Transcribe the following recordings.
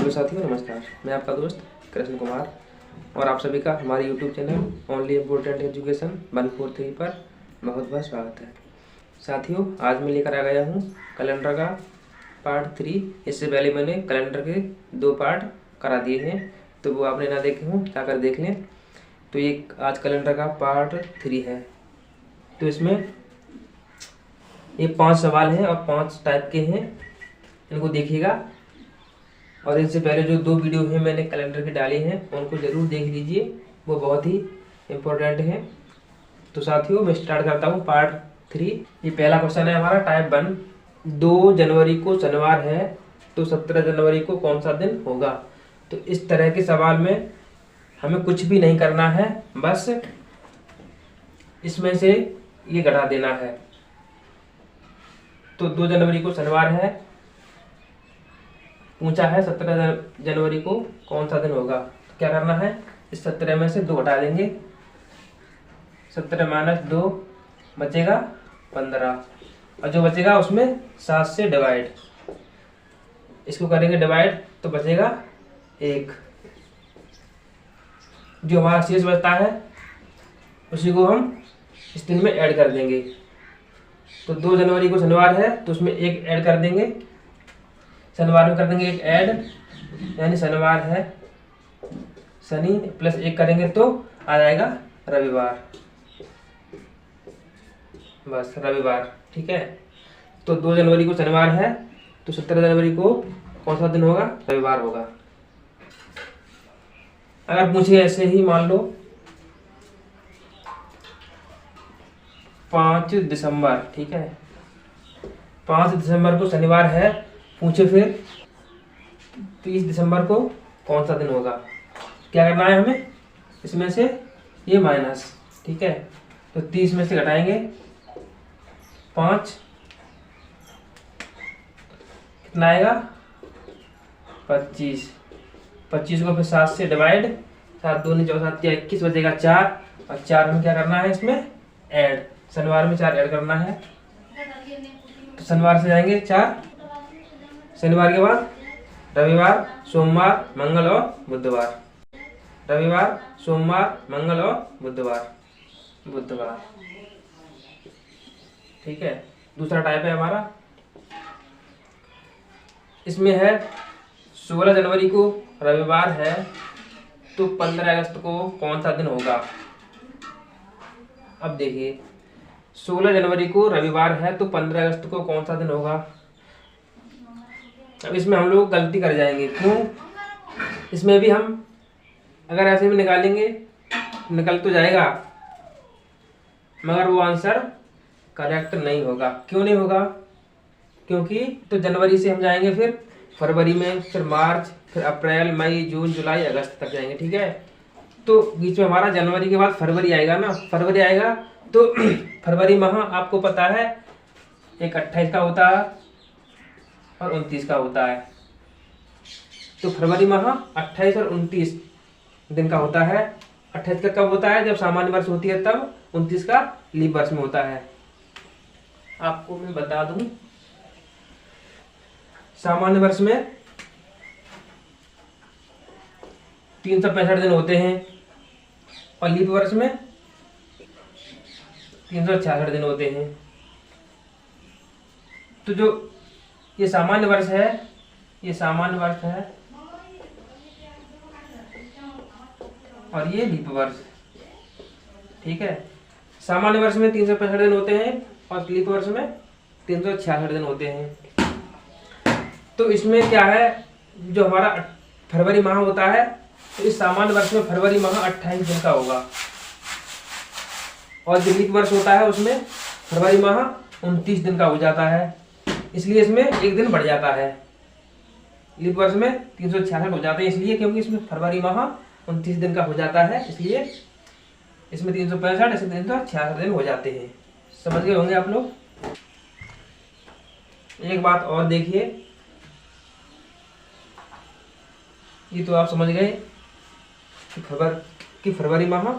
Hello साथियों, नमस्कार। मैं आपका दोस्त कृष्ण कुमार और आप सभी का हमारे YouTube channel only important education 143 पर बहुत बहुत स्वागत है। साथियों, आज मैं लेकर आ गया हूँ कैलेंडर का पार्ट 3। इससे पहले मैंने कैलेंडर के 2 पार्ट करा दिए हैं, तो वो आपने ना देखे हों जाकर देख लें। तो ये आज कैलेंडर का पार्ट 3 है। तो इसमें ये 5 सवाल हैं और 5 टाइप के हैं, इनको देखिएगा। और इनसे पहले जो 2 वीडियो हैं मैंने कैलेंडर की डाली हैं, उनको ज़रूर देख लीजिए, वो बहुत ही इम्पोर्टेंट हैं। तो साथियों, मैं स्टार्ट करता हूँ पार्ट 3। ये पहला क्वेश्चन है हमारा टाइप 1। 2 जनवरी को शनिवार है, तो 17 जनवरी को कौन सा दिन होगा? तो इस तरह के सवाल में हमें कुछ भी नहीं करना है, बस इसमें से ये घटा देना है। तो 2 जनवरी को शनिवार है, पूछा है 17 जनवरी को कौन सा दिन होगा। तो क्या करना है, इस 17 में से 2 घटा देंगे। 17 - 2 बचेगा 15, और जो बचेगा उसमें 7 से डिवाइड, इसको करेंगे डिवाइड तो बचेगा 1। जो हमारा शेष बचता है उसी को हम इस दिन में ऐड कर देंगे। तो 2 जनवरी को शनिवार है, तो उसमें 1 ऐड कर देंगे। शनिवार में कर देंगे 1 ऐड, यानी शनिवार है, शनि प्लस 1 करेंगे तो आ जाएगा रविवार। बस रविवार, ठीक है। तो 2 जनवरी को शनिवार है, तो 17 जनवरी को कौन सा दिन होगा? रविवार होगा। अगर पूछे ऐसे ही, मान लो 5 दिसंबर, ठीक है, 5 दिसंबर को शनिवार है, पूछे फिर 30 दिसंबर को कौन सा दिन होगा? क्या करना है हमें, इसमें से ये माइनस, ठीक है। तो 30 में से घटाएंगे 5, कितना आएगा? 25। 25 को फिर 7 से डिवाइड, 7 दूनी 14, 7 या 21, बचेगा 4। और 4 हमें क्या करना है इसमें ऐड, शनिवार में 4 ऐड करना है। तो शनिवार से जाएंगे 4, शनिवार के बाद रविवार, सोमवार, मंगल और बुधवार। रविवार, सोमवार, मंगल और बुधवार, ठीक है। दूसरा टाइप है हमारा, इसमें है 16 जनवरी को रविवार है, तो 15 अगस्त को कौन सा दिन होगा? अब देखिए, 16 जनवरी को रविवार है, तो 15 अगस्त को कौन सा दिन होगा? अब इसमें हम लोग गलती कर जाएंगे। क्यों? इसमें भी हम अगर ऐसे भी निकालेंगे, निकल तो जाएगा, मगर वो आंसर करेक्ट नहीं होगा। क्यों नहीं होगा? क्योंकि तो जनवरी से हम जाएंगे, फिर फरवरी में, फिर मार्च, फिर अप्रैल, मई, जून, जुलाई, अगस्त तक जाएंगे, ठीक है। तो बीच में हमारा जनवरी के बाद फरवरी आएगा ना, फरवरी आएगा तो फरवरी माह आपको पता है एक 28 का होता है और 29 का होता है। तो फरवरी माह 28 और 29 दिन का होता है। 28 का कब होता है? जब सामान्य वर्ष होती है तब। 29 का लीप वर्ष में होता है। आपको मैं बता दूं, सामान्य वर्ष में 365 दिन होते हैं और लीप वर्ष में 366 दिन होते हैं। तो जो ये सामान्य वर्ष है, ये सामान्य वर्ष है और ये लीप वर्ष, ठीक है। सामान्य वर्ष में 365 दिन होते हैं और लीप वर्ष में 366 दिन होते हैं। तो इसमें क्या है, जो हमारा फरवरी माह होता है, तो इस सामान्य वर्ष में फरवरी माह 28 दिन का होगा, और जो लीप वर्ष होता है उसमें फरवरी माह 29 दिन का हो जाता है। इसलिए इसमें 1 दिन बढ़ जाता है। लीप वर्ष में 366 हो जाते हैं, इसलिए क्योंकि इसमें फरवरी माह 29 दिन का हो जाता है, इसलिए इसमें 365, इसमें 366 दिन हो जाते हैं। समझ गए होंगे आप लोग। एक बात और देखिए, ये तो आप समझ गए कि फरवरी माह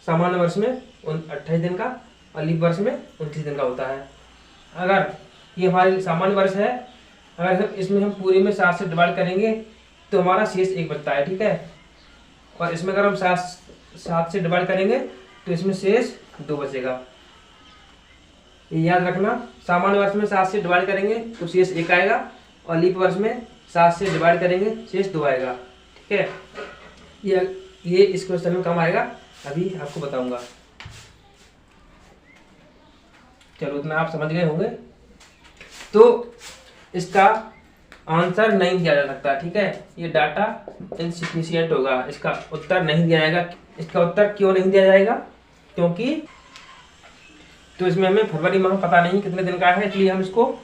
सामान्य वर्ष में 28 दिन का और लीप वर्ष में 29 दिन का होता है। अगर ये हमारी सामान्य वर्ष है, अगर इसमें हम पूरे में 7 से डिवाइड करेंगे तो हमारा शेष 1 बचता है, ठीक है। और इसमें अगर हम 7 से डिवाइड करेंगे तो इसमें शेष 2 बचेगा। ये याद रखना, सामान्य वर्ष में 7 से डिवाइड करेंगे तो शेष 1 आएगा और लीप वर्ष में 7 से डिवाइड करेंगे शेष 2 आएगा, ठीक है। ये इस क्वेश्चन में कम आएगा, अभी आपको बताऊंगा। चलो इतना आप समझ गए होंगे। तो इसका आंसर नहीं दिया जा सकता, ठीक है। ये डाटा इनसिफिशिएंट होगा, इसका उत्तर नहीं दिया जाएगा। इसका उत्तर क्यों नहीं दिया जाएगा? क्योंकि तो इसमें हमें फरवरी माह पता नहीं कितने दिन का है, इसलिए हम इसको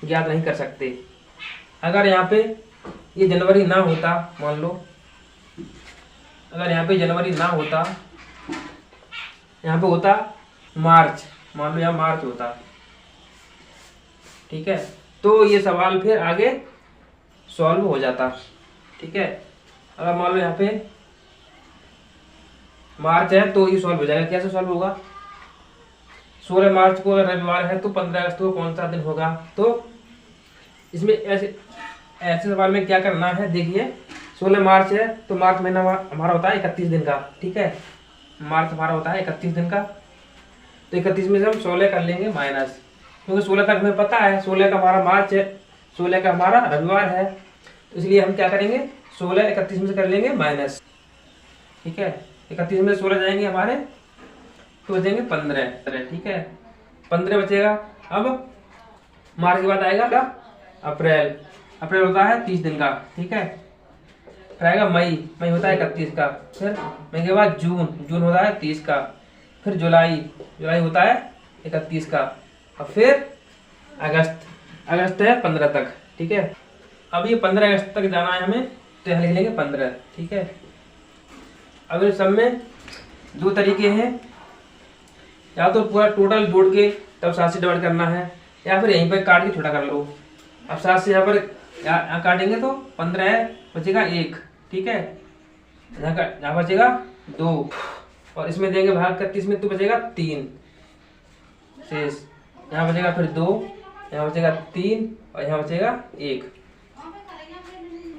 ज्ञात नहीं कर सकते। अगर यहाँ पे ये जनवरी ना होता, मान लो अगर यहाँ पे जनवरी ना होता, यहाँ पे होता मार्च, मान लो यहाँ मार्च होता, ठीक है, तो ये सवाल फिर आगे सॉल्व हो जाता, ठीक है। अगर मान लो यहाँ पे मार्च है तो ये सॉल्व हो जाएगा। कैसे सॉल्व होगा? 16 मार्च को अगर रविवार है तो 15 अगस्त को कौन सा दिन होगा? तो इसमें ऐसे सवाल में क्या करना है, देखिए 16 मार्च है तो मार्च महीना हमारा होता है 31 दिन का, ठीक है। मार्च हमारा होता है 31 दिन का, तो 31 में से हम 16 कर लेंगे माइनस, क्योंकि 16 तक हमें पता है 16 का हमारा मार्च है, 16 का हमारा रविवार है, तो इसलिए हम क्या करेंगे 16 31 में से कर लेंगे माइनस, ठीक है। 31 में से 16 जाएंगे हमारे तो बचेंगे 15, ठीक है। 15 बचेगा। अब मार्च के बाद आएगा अप्रैल, अप्रैल होता है 30 दिन का, ठीक है। फिर आएगा मई, मई होता है 31 का। फिर मई के बाद जून, जून होता है 30 का। फिर जुलाई, जुलाई होता है 31 का। और फिर अगस्त, अगस्त है 15 तक, ठीक है। अब ये 15 अगस्त तक जाना है हमें, तो यहाँ लिख लेंगे 15, ठीक है। अब इन सब में 2 तरीके हैं, या तो पूरा टोटल जोड़ के तब 7 से डिवाइड करना है, या फिर यहीं पर काट के छोटा कर लो। अब 7 से यहाँ पर यहाँ काटेंगे तो 15 है, बचेगा 1, ठीक है। यहाँ बचेगा 2, और इसमें देंगे भाग 31 में तो बचेगा 3 शेष। यहाँ बचेगा फिर 2, यहाँ बचेगा 3 और यहाँ बचेगा 1।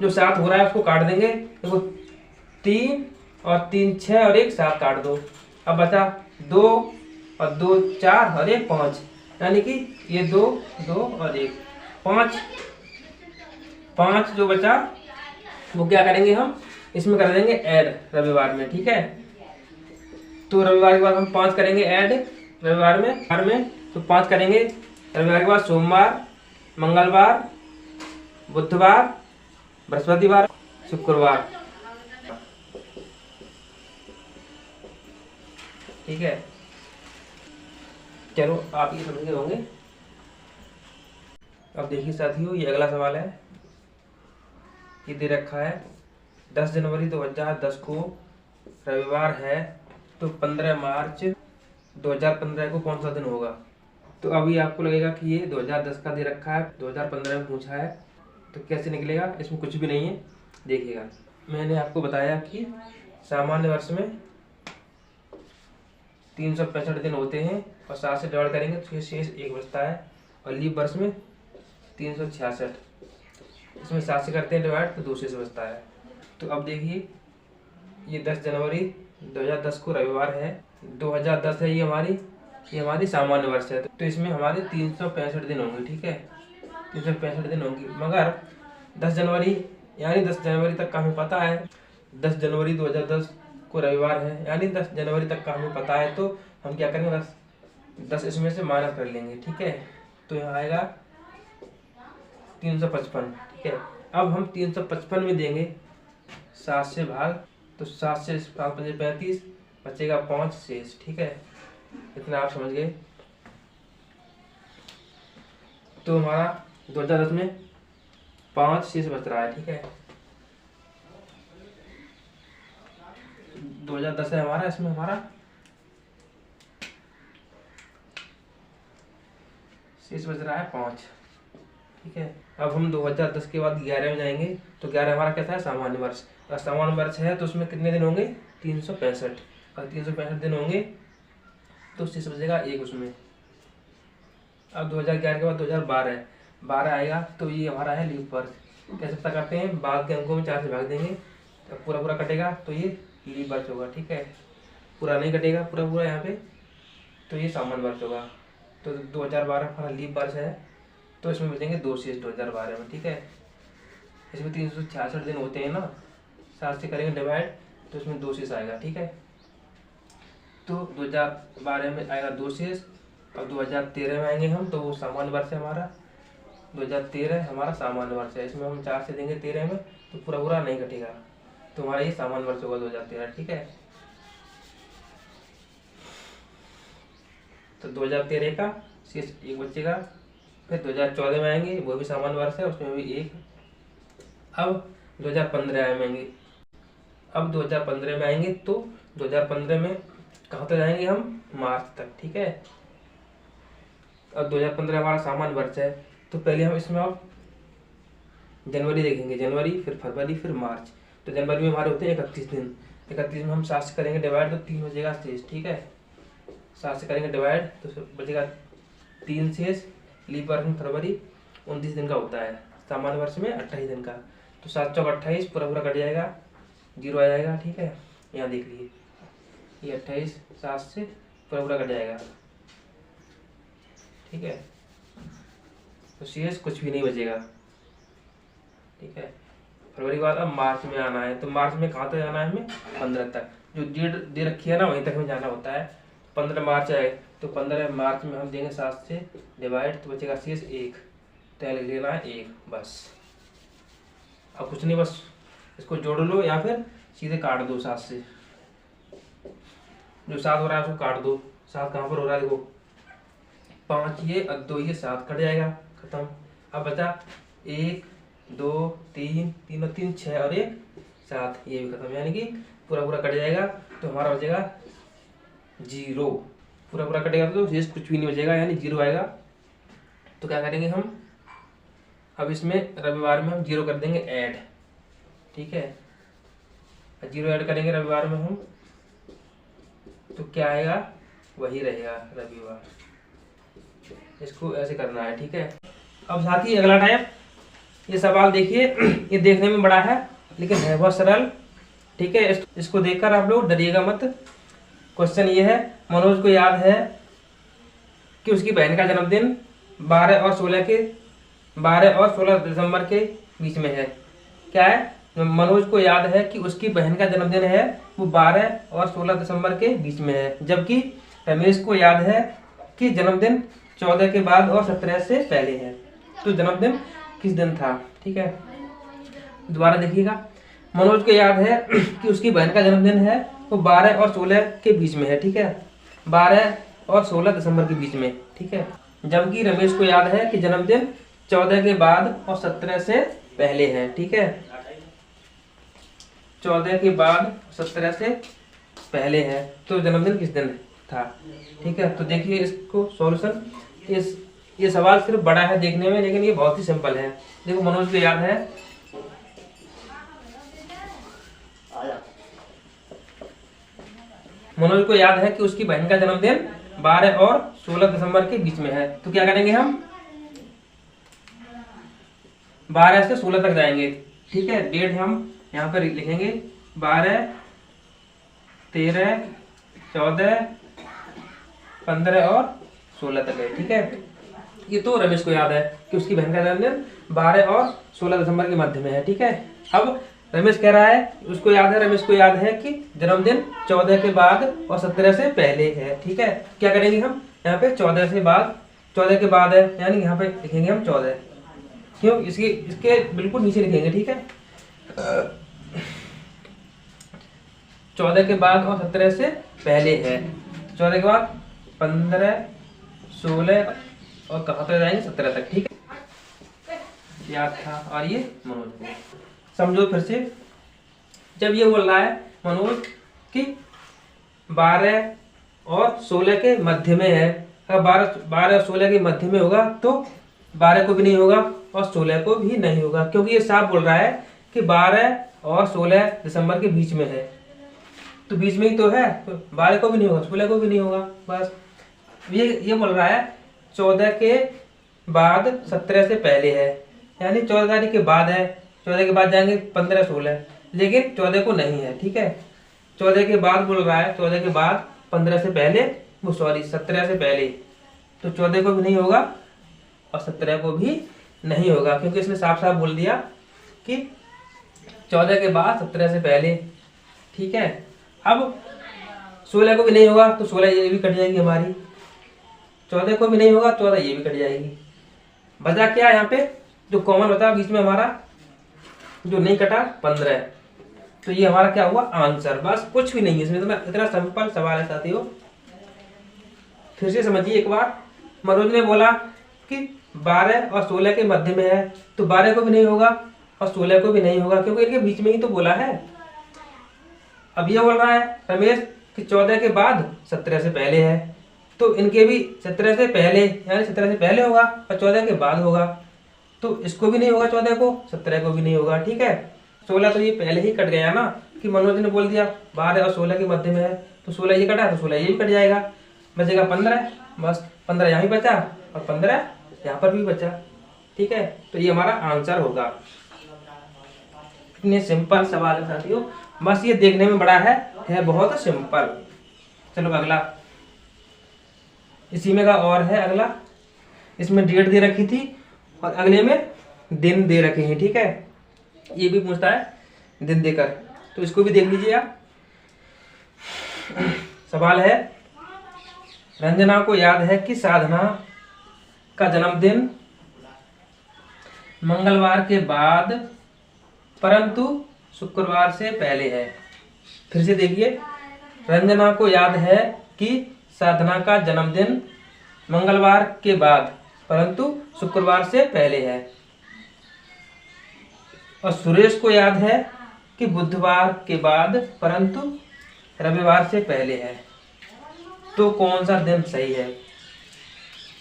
जो 7 हो रहा है उसको काट देंगे, देखो 3 और 3 6 और 1 7 काट दो। अब बचा 2 और 2 4 और 1 5, यानी कि ये 2 2 और 1 5, 5 जो बचा वो क्या करेंगे हम इसमें कर देंगे ऐड रविवार में, ठीक है। तो रविवार के बाद हम 5 करेंगे ऐड रविवार में, तो 5 करेंगे रविवार के बाद सोमवार, मंगलवार, बुधवार, बृहस्पतिवार, शुक्रवार, ठीक है। चलो आप ये समझ गए होंगे। अब देखिए साथियों, ये अगला सवाल है, ये दे रखा है 10 जनवरी 2010 को रविवार है, तो 15 मार्च 2015 को कौन सा दिन होगा? तो अभी आपको लगेगा कि ये 2010 का दे रखा है, 2015 में पूछा है, तो कैसे निकलेगा? इसमें कुछ भी नहीं है, देखिएगा। मैंने आपको बताया कि सामान्य वर्ष में 365 दिन होते हैं और 7 से डिवाइड करेंगे तो शेष 1 बचता है, और लीप वर्ष में 366, इसमें 7 से करते हैं डिवाइड तो 2 शेष बचता है। तो अब देखिए, ये 10 जनवरी 2010 को रविवार है, 2010 है ये हमारी सामान्य वर्ष है, तो इसमें हमारे 365 दिन होंगे, ठीक है। 365 दिन होंगे, मगर 10 जनवरी यानी 10 जनवरी तक का हमें पता है, 10 जनवरी 2010 को रविवार है यानी 10 जनवरी तक का हमें पता है, तो हम क्या करेंगे 10 इसमें से माइनस कर लेंगे, ठीक है। तो यहाँ आएगा 355, ठीक है। अब हम 355 में देंगे 7 से भाग, तो 7 से 7 5 35, बचेगा 5 शेष, ठीक है। इतना आप समझ गए। तो हमारा 2010 में 5 शेष बच रहा है, ठीक है। 2010 है हमारा, इसमें हमारा शेष बच रहा है 5, ठीक है। अब हम 2010 के बाद 11 में जाएंगे, तो 11 हमारा क्या था? सामान्य वर्ष। अगर सामान्य वर्ष है तो उसमें कितने दिन होंगे? 365। अगर 365 दिन होंगे तो शेष बचेगा 1 उसमें। अब 2011 के बाद 2012 है, 12 आएगा तो ये हमारा है लीप वर्ष। कैसे पता करते हैं, बाद के अंकों में 4 से भाग देंगे तो पूरा पूरा कटेगा तो ये लीप वर्ष होगा। ठीक है, पूरा नहीं कटेगा पूरा पूरा यहाँ पे तो ये सामान्य वर्ष होगा। तो 2012 हमारा लीप वर्ष है तो इसमें मिलेंगे 2 शेष 2012 में। ठीक है, इसमें 366 दिन होते हैं ना, 7 से करेंगे डिवाइड तो इसमें 2 शेष आएगा। ठीक है, तो 2012 में आएगा 2 शेष। अब 2013 में आएंगे हम तो वो सामान्य वर्ष है हमारा, 2013 हमारा सामान्य वर्ष है। इसमें हम 4 से देंगे 13 में तो पूरा पूरा नहीं कटेगा तो हमारा ये सामान्य वर्ष होगा 2013। ठीक है, तो 2013 का शेष 1 बचेगा। फिर 2014 में आएंगे, वो भी सामान्य वर्ष है, उसमें भी 1। अब 2015 में आएंगे, अब 2015 में आएंगे तो 2015 में कहाँ तक जाएंगे हम, मार्च तक। ठीक है, अब 2015 हमारा सामान्य वर्ष है तो पहले हम इसमें अब जनवरी देखेंगे, जनवरी फिर फरवरी फिर मार्च। तो जनवरी में हमारे होते हैं 31 दिन, 31 में हम 7 से करेंगे डिवाइड तो 3 बचेगा शेष। ठीक है, 7 से करेंगे डिवाइड तो बचेगा 3 शेष। लीप वर्ष में फरवरी 29 दिन का होता है, सामान्य वर्ष में 28 दिन का। तो 7 चौक 28 पूरा पूरा कट जाएगा, 0 आ जाएगा। ठीक है, यहाँ देख लीजिए ये 28 7 से पूरा पूरा कट जाएगा। ठीक है, तो शेष कुछ भी नहीं बचेगा। ठीक है, फरवरी के बाद अब मार्च में आना है तो मार्च में कहाँ तक जाना है हमें, 15 तक। जो डेट दे रखी है ना वहीं तक हमें जाना होता है। 15 मार्च आए तो 15 मार्च में हम देंगे 7 से डिवाइड तो बचेगा शेष 1, तो यहाँ लिख लेना है 1 बस। अब कुछ नहीं, बस इसको जोड़ लो या फिर सीधे काट दो 7 से। जो 7 हो रहा है उसको काट दो। 7 कहाँ पर हो रहा है देखो, 5 ये 2 ये 7 कट जाएगा, खत्म। अब बचा 1 2 3 3 और 3 6 और 1 7, ये भी खत्म, यानी कि पूरा पूरा कट जाएगा तो हमारा बचेगा 0। पूरा पूरा कटेगा तो शेष कुछ भी नहीं बचेगा, यानी 0 आएगा। तो क्या करेंगे हम, अब इसमें रविवार में हम 0 कर देंगे ऐड। ठीक है, 0 ऐड करेंगे रविवार में हम तो क्या आएगा, वही रहेगा रविवार। इसको ऐसे करना है। ठीक है, अब साथ ही अगला टाइप, ये सवाल देखिए, ये देखने में बड़ा है लेकिन है बहुत सरल। ठीक है, इसको देखकर आप लोग डरिएगा मत। क्वेश्चन ये है, मनोज को याद है कि उसकी बहन का जन्मदिन 12 और 16 दिसंबर के बीच में है। क्या है, मनोज को याद है कि उसकी बहन का जन्मदिन है वो 12 और 16 दिसंबर के बीच में है, जबकि रमेश को याद है कि जन्मदिन 14 के बाद और 17 से पहले है। तो जन्मदिन किस दिन था। ठीक है, दोबारा देखिएगा, मनोज को याद है कि उसकी बहन का जन्मदिन है वो 12 और 16 के बीच में है। ठीक है, 12 और 16 दिसंबर के बीच में। ठीक है, जबकि रमेश को याद है कि जन्मदिन 14 के बाद और 17 से पहले है। ठीक है, 14 के बाद 17 से पहले है तो जन्मदिन किस दिन था। ठीक है, तो देखिए इसको सॉल्यूशन। ये सवाल सिर्फ बड़ा है देखने में लेकिन ये बहुत ही सिंपल है। देखो, मनोज को याद है, मनोज को याद है कि उसकी बहन का जन्मदिन 12 और 16 दिसंबर के बीच में है। तो क्या करेंगे हम, 12 से 16 तक जाएंगे। ठीक है, डेट हम यहाँ पर लिखेंगे 12 13 14 15 और 16 तक है। ठीक है, ये तो रमेश को याद है कि उसकी बहन का जन्मदिन 12 और 16 दिसंबर के मध्य में है। ठीक है, अब रमेश कह रहा है उसको याद है, रमेश को याद है कि जन्मदिन 14 के बाद और 17 से पहले है। ठीक है, क्या करेंगे हम, यहाँ पे 14 से बाद, 14 के बाद है यानी यहाँ पे लिखेंगे हम 14। क्यों, इसके बिल्कुल नीचे लिखेंगे। ठीक है, 14 के बाद और 17 से पहले है। 14 के बाद 15 16 और कहाँ तक जाएंगे, 17 तक। ठीक है, याद था। और ये मनोज को समझो फिर से, जब ये बोल रहा है मनोज कि 12 और 16 के मध्य में है, अगर 12 और 16 के मध्य में होगा तो 12 को भी नहीं होगा और 16 को भी नहीं होगा, क्योंकि ये साफ बोल रहा है कि 12 और 16 दिसंबर के बीच में है। तो बीच में ही तो है, तो 12 को भी नहीं होगा 16 को भी नहीं होगा। बस ये बोल रहा है 14 के बाद 17 से पहले है, यानी 14 तारीख के बाद है, 14 के बाद जाएंगे 15, 16, लेकिन 14 को नहीं है। ठीक है, 14 के बाद बोल रहा है, 14 के बाद 15 से पहले, वो सॉरी 17 से पहले, तो 14 को भी नहीं होगा और 17 को भी नहीं होगा, क्योंकि इसने साफ साफ बोल दिया कि 14 के बाद 17 से पहले। ठीक है, अब 16 को भी नहीं होगा तो 16 ये भी कट जाएगी हमारी, 14 को भी नहीं होगा 14 ये भी कट जाएगी। बचा क्या यहाँ पे जो कॉमन बता बीच में हमारा, जो नहीं कटा 15, तो ये हमारा क्या हुआ आंसर, बस कुछ भी नहीं है इसमें। तो इतना सिंपल सवाल है साथियों, फिर से समझिए एक बार। मनोज ने बोला कि 12 और 16 के मध्य में है, तो 12 को भी नहीं होगा और 16 को भी नहीं होगा, क्योंकि इनके बीच में ही तो बोला है। अब ये बोल रहा है रमेश कि 14 के बाद 17 से पहले है, तो इनके भी 17 से पहले, यानी 17 से पहले होगा और 14 के बाद होगा, तो इसको भी नहीं होगा 14 को, 17 को भी नहीं होगा। ठीक है, 16 तो ये पहले ही कट गया ना, कि मनोज ने बोल दिया 12 और 16 के मध्य में है, तो 16 ये कटा तो 16 ये भी कट जाएगा, बचेगा 15, बस 15 यहाँ भी बचा और 15 यहाँ पर भी बचा। ठीक है, तो ये हमारा आंसर होगा। इतने सिंपल सवाल है साथियों, बस ये देखने में बड़ा है बहुत सिंपल। चलो अगला, इसी में का और है अगला, इसमें डेट दे रखी थी और अगले में दिन दे रखे हैं। ठीक है, ये भी पूछता है दिन देकर, तो इसको भी देख लीजिए आप। सवाल है, रंजना को याद है कि साधना का जन्मदिन मंगलवार के बाद परंतु शुक्रवार से पहले है। फिर से देखिए, रंजना को याद है कि साधना का जन्मदिन मंगलवार के बाद परंतु शुक्रवार से पहले है, और सुरेश को याद है कि बुधवार के बाद परंतु रविवार से पहले है, तो कौन सा दिन सही है।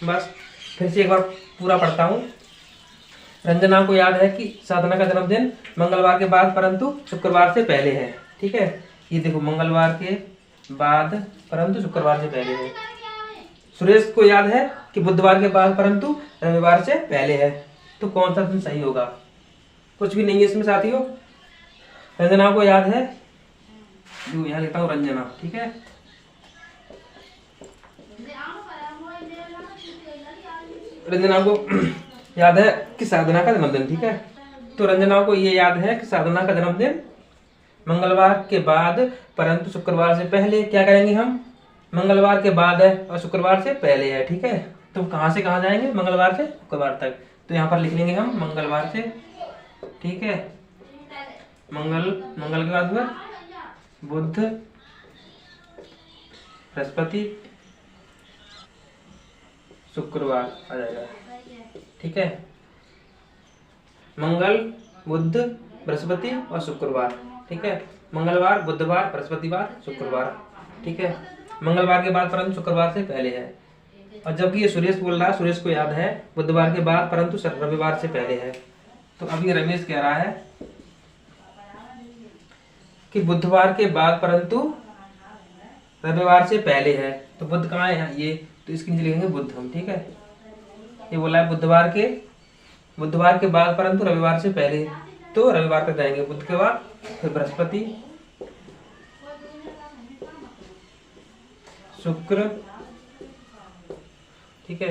बस फिर से एक बार पूरा पढ़ता हूँ। रंजना को याद है कि साधना का जन्मदिन मंगलवार के बाद परंतु शुक्रवार से पहले है। ठीक है, ये देखो मंगलवार के बाद परंतु शुक्रवार से पहले है। सुरेश को याद है कि बुधवार के बाद परंतु रविवार से पहले है, तो कौन सा दिन सही होगा। कुछ भी नहीं है इसमें साथियों। रंजना को याद है, जो यहाँ लिखता हूँ रंजना। ठीक है, रंजना को याद है कि साधना का जन्मदिन। ठीक है, तो रंजना को ये याद है कि साधना का जन्मदिन मंगलवार के बाद परंतु शुक्रवार से पहले। क्या करेंगे हम, मंगलवार के बाद है और शुक्रवार से पहले है। ठीक है, तो कहाँ से कहाँ जाएंगे, मंगलवार से शुक्रवार तक, तो यहाँ पर लिख लेंगे हम मंगलवार से। ठीक है, मंगल के बाद में बुध, बृहस्पति, शुक्रवार आ जाएगा। ठीक है, मंगल, बुध, बृहस्पति और शुक्रवार। ठीक है, मंगलवार, बुधवार, बृहस्पतिवार, शुक्रवार। ठीक है, मंगलवार के बाद परंतु शुक्रवार से पहले है। और जबकि ये सुरेश बोल रहा है, सुरेश को याद है बुधवार के बाद परंतु रविवार से पहले है, तो अब ये रमेश कह रहा है कि बुधवार के बाद परंतु रविवार से पहले है। तो बुध कहाँ है ये, तो इसके नीचे लिखेंगे बुध हम। ठीक है, ये बोला है बुधवार के बाद परंतु रविवार से पहले, तो रविवार तक जाएंगे, बुध के बाद फिर बृहस्पति, शुक्र। ठीक है,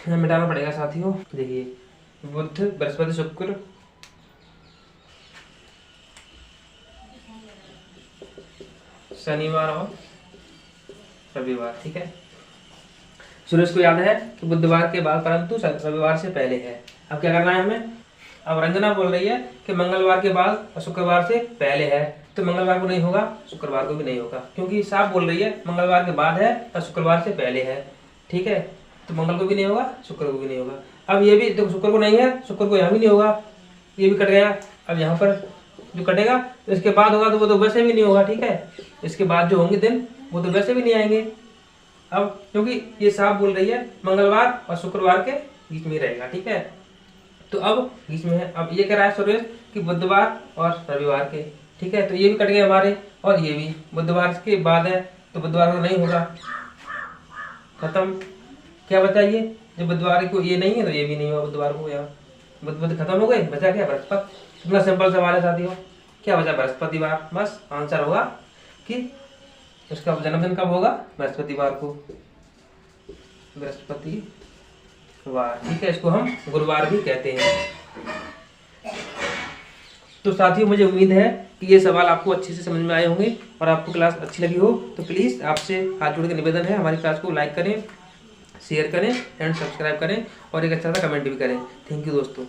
यहाँ मिटाना पड़ेगा साथियों। देखिए, बुध, बृहस्पति, शुक्र, शनिवार और रविवार। ठीक है, सुरेश को याद है कि बुधवार के बाद परंतु रविवार से पहले है। अब क्या करना है हमें, अब रंजना बोल रही है कि मंगलवार के बाद और शुक्रवार से पहले है, तो मंगलवार को नहीं होगा, शुक्रवार को भी नहीं होगा, क्योंकि साफ बोल रही है मंगलवार के बाद है और शुक्रवार से पहले है। ठीक है, तो मंगल को भी नहीं होगा, शुक्र को भी नहीं होगा। अब ये भी देखो, शुक्र को नहीं है, शुक्र को यहाँ भी नहीं होगा, ये भी कट गया। अब यहाँ पर जो कटेगा तो इसके बाद होगा, तो वो तो वैसे भी नहीं होगा। ठीक है, इसके बाद जो होंगे दिन वो तो वैसे भी नहीं आएंगे। अब क्योंकि ये साफ बोल रही है मंगलवार और शुक्रवार के बीच में रहेगा। ठीक है, तो अब बीच में है। अब ये कह रहा है सुरेश कि बुधवार और रविवार के। ठीक है, तो ये भी कट गए हमारे, और ये भी बुधवार के बाद है, तो बुधवार को नहीं होगा, खत्म। क्या बचा ये, जो बुधवार को ये नहीं है तो ये भी नहीं हुआ बुधवार को। यहाँ बुध खत्म हो गए, बचा क्या बृहस्पति। कितना सिंपल सवाल है साथियों, क्या बचा बृहस्पतिवार। बस आंसर होगा कि उसका जन्मदिन कब होगा, बृहस्पतिवार को, बृहस्पतिवार। ठीक है, इसको हम गुरुवार भी कहते हैं। तो साथियों मुझे उम्मीद है कि ये सवाल आपको अच्छे से समझ में आए होंगे और आपको क्लास अच्छी लगी हो। तो प्लीज़ आपसे हाथ जोड़ के निवेदन है, हमारी क्लास को लाइक करें, शेयर करें एंड सब्सक्राइब करें और एक अच्छा सा कमेंट भी करें। थैंक यू दोस्तों।